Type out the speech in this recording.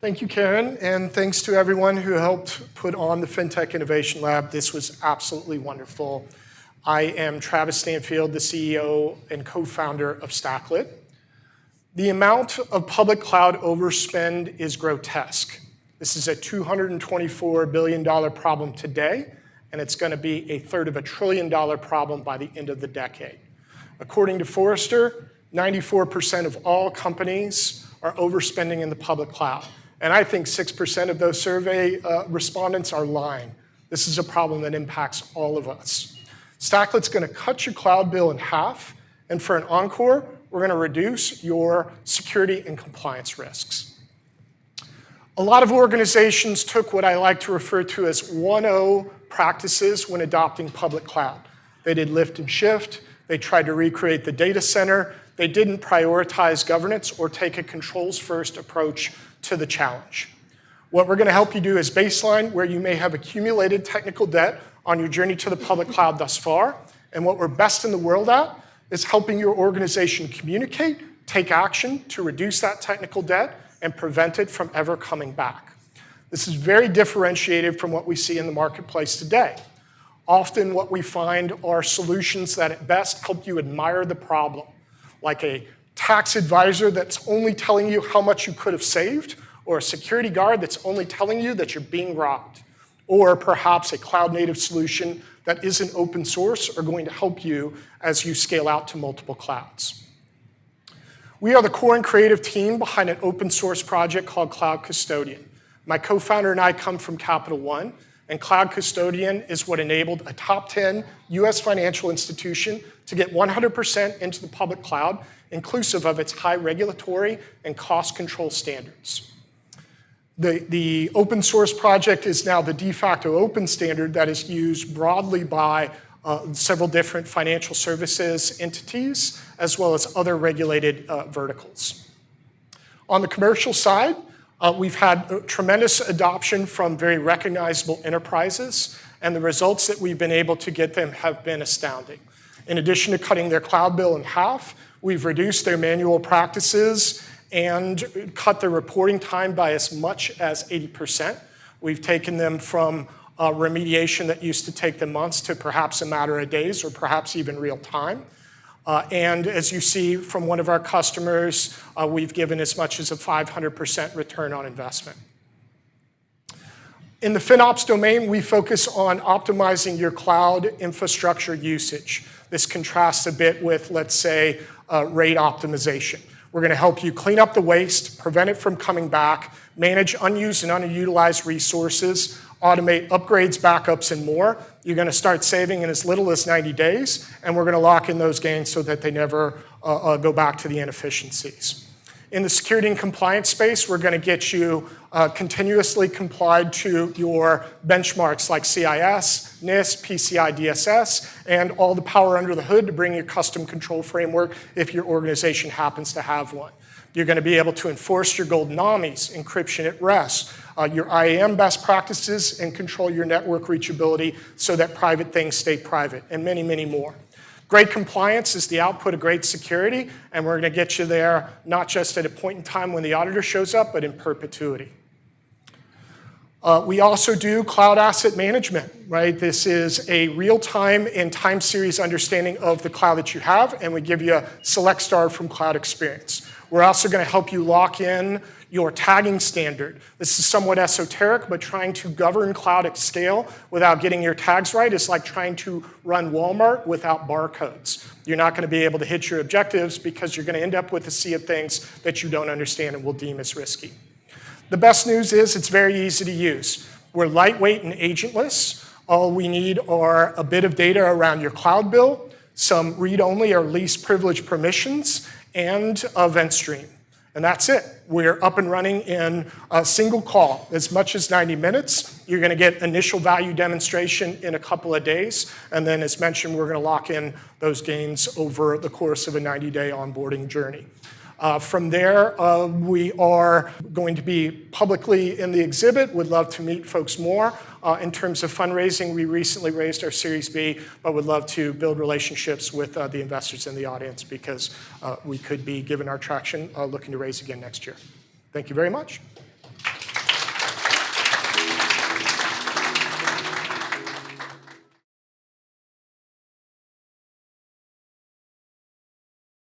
Thank you, Karen, and thanks to everyone who helped put on the FinTech Innovation Lab. This was absolutely wonderful. I am Travis Stanfield, the CEO and co-founder of Stacklet. The amount of public cloud overspend is grotesque. This is a $224 billion problem today, and it's going to be a third of $1 trillion problem by the end of the decade. According to Forrester, 94% of all companies are overspending in the public cloud. And I think 6% of those survey respondents are lying. This is a problem that impacts all of us. Stacklet's going to cut your cloud bill in half, and for an encore, we're going to reduce your security and compliance risks. A lot of organizations took what I like to refer to as 1.0 practices when adopting public cloud. They did lift and shift. They tried to recreate the data center. They didn't prioritize governance or take a controls-first approach to the challenge. What we're going to help you do is baseline where you may have accumulated technical debt on your journey to the public cloud thus far. And what we're best in the world at is helping your organization communicate, take action to reduce that technical debt, and prevent it from ever coming back. This is very differentiated from what we see in the marketplace today. Often what we find are solutions that at best help you admire the problem, like a tax advisor that's only telling you how much you could have saved, or a security guard that's only telling you that you're being robbed, or perhaps a cloud-native solution that isn't open source or going to help you as you scale out to multiple clouds. We are the core and creative team behind an open source project called Cloud Custodian. My co-founder and I come from Capital One, and Cloud Custodian is what enabled a top 10 US financial institution to get 100% into the public cloud, inclusive of its high regulatory and cost control standards. The open source project is now the de facto open standard that is used broadly by several different financial services entities, as well as other regulated verticals. On the commercial side, we've had tremendous adoption from very recognizable enterprises, and the results that we've been able to get them have been astounding. In addition to cutting their cloud bill in half, we've reduced their manual practices and cut their reporting time by as much as 80%. We've taken them from remediation that used to take them months to perhaps a matter of days or perhaps even real time. And as you see from one of our customers, we've given as much as a 500% return on investment. In the FinOps domain, we focus on optimizing your cloud infrastructure usage. This contrasts a bit with, let's say, rate optimization. We're going to help you clean up the waste, prevent it from coming back, manage unused and underutilized resources, automate upgrades, backups, and more. You're going to start saving in as little as 90 days, and we're going to lock in those gains so that they never go back to the inefficiencies. In the security and compliance space, we're going to get you continuously complied to your benchmarks like CIS, NIST, PCI DSS, and all the power under the hood to bring your custom control framework if your organization happens to have one. You're going to be able to enforce your golden omnis, encryption at rest, your IAM best practices, and control your network reachability so that private things stay private, and many, many more. Great compliance is the output of great security, and we're going to get you there not just at a point in time when the auditor shows up, but in perpetuity. We also do cloud asset management, right? This is a real-time and time series understanding of the cloud that you have, and we give you a select star from Cloud Experience. We're also going to help you lock in your tagging standard. This is somewhat esoteric, but trying to govern cloud at scale without getting your tags right is like trying to run Walmart without barcodes. You're not going to be able to hit your objectives because you're going to end up with a sea of things that you don't understand and will deem as risky. The best news is it's very easy to use. We're lightweight and agentless. All we need are a bit of data around your cloud bill, some read-only or least privileged permissions, and an event stream. And that's it. We're up and running in a single call, as much as 90 minutes. You're going to get initial value demonstration in a couple of days. And then, as mentioned, we're going to lock in those gains over the course of a 90-day onboarding journey. From there, we are going to be publicly in the exhibit. Would love to meet folks more. In terms of fundraising, we recently raised our Series B, but would love to build relationships with the investors in the audience because we could be, given our traction, looking to raise again next year. Thank you very much.